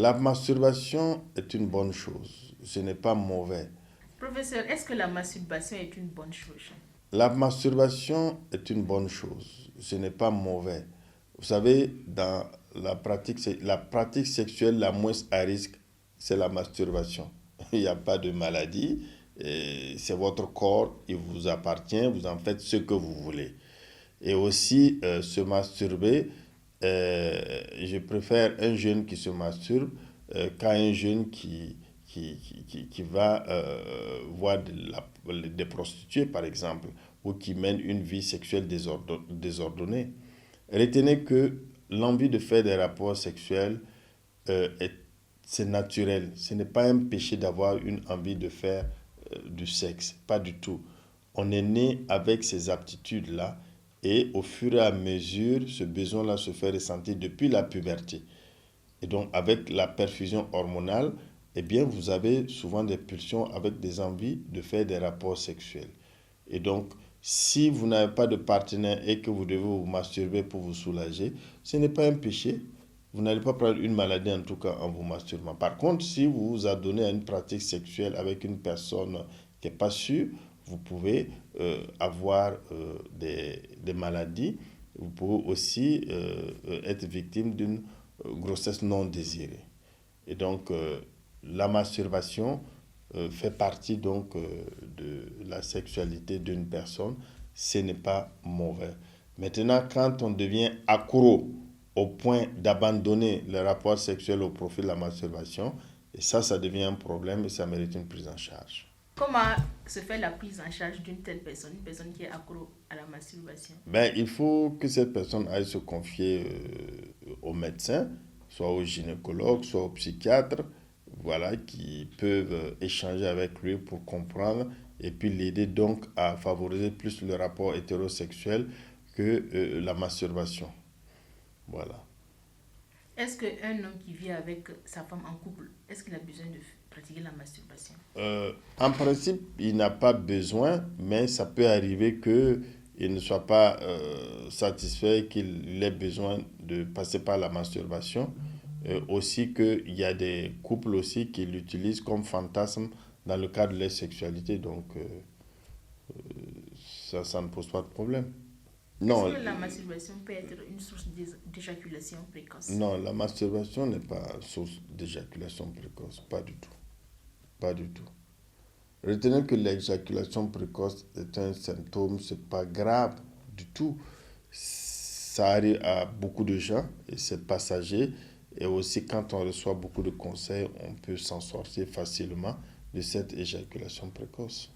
La masturbation est une bonne chose. Ce n'est pas mauvais. Professeur, est-ce que la masturbation est une bonne chose? La masturbation est une bonne chose. Ce n'est pas mauvais. Vous savez, dans la pratique sexuelle la moins à risque, c'est la masturbation. Il n'y a pas de maladie. C'est votre corps, il vous appartient, vous en faites ce que vous voulez. Et aussi, se masturber, je préfère un jeune qui se masturbe qu'à un jeune qui va voir des prostituées, par exemple, ou qui mène une vie sexuelle désordonnée. Retenez que l'envie de faire des rapports sexuels, c'est naturel. Ce n'est pas un péché d'avoir une envie de faire du sexe, pas du tout. On est né avec ces aptitudes-là et au fur et à mesure, ce besoin-là se fait ressentir depuis la puberté. Et donc, avec la perfusion hormonale, eh bien, vous avez souvent des pulsions avec des envies de faire des rapports sexuels. Et donc, si vous n'avez pas de partenaire et que vous devez vous masturber pour vous soulager, ce n'est pas un péché. Vous n'allez pas prendre une maladie en tout cas en vous masturbant. Par contre, si vous vous adonnez à une pratique sexuelle avec une personne qui n'est pas sûre, vous pouvez avoir des maladies. Vous pouvez aussi être victime d'une grossesse non désirée. Et donc, la masturbation fait partie donc de la sexualité d'une personne. Ce n'est pas mauvais. Maintenant, quand on devient accro au point d'abandonner le rapport sexuel au profit de la masturbation, et ça devient un problème et ça mérite une prise en charge. Comment se fait la prise en charge d'une telle personne, une personne qui est accro à la masturbation? Il faut que cette personne aille se confier au médecin, soit au gynécologue, soit au psychiatre, voilà, qui peuvent échanger avec lui pour comprendre et puis l'aider donc à favoriser plus le rapport hétérosexuel que la masturbation. Voilà. Est-ce qu'un homme qui vit avec sa femme en couple, est-ce qu'il a besoin de pratiquer la masturbation? En principe, il n'a pas besoin, mais ça peut arriver qu'il ne soit pas satisfait, qu'il ait besoin de passer par la masturbation. Aussi qu'il y a des couples aussi qui l'utilisent comme fantasme dans le cadre de leur sexualité. Donc, ça ne pose pas de problème. Non, Est-ce que la masturbation peut être une source d'éjaculation précoce? non, la masturbation n'est pas source d'éjaculation précoce, pas du tout. Pas du tout. Retenez que l'éjaculation précoce est un symptôme, c'est pas grave du tout. Ça arrive à beaucoup de gens et c'est passager. Et aussi, quand on reçoit beaucoup de conseils, on peut s'en sortir facilement de cette éjaculation précoce.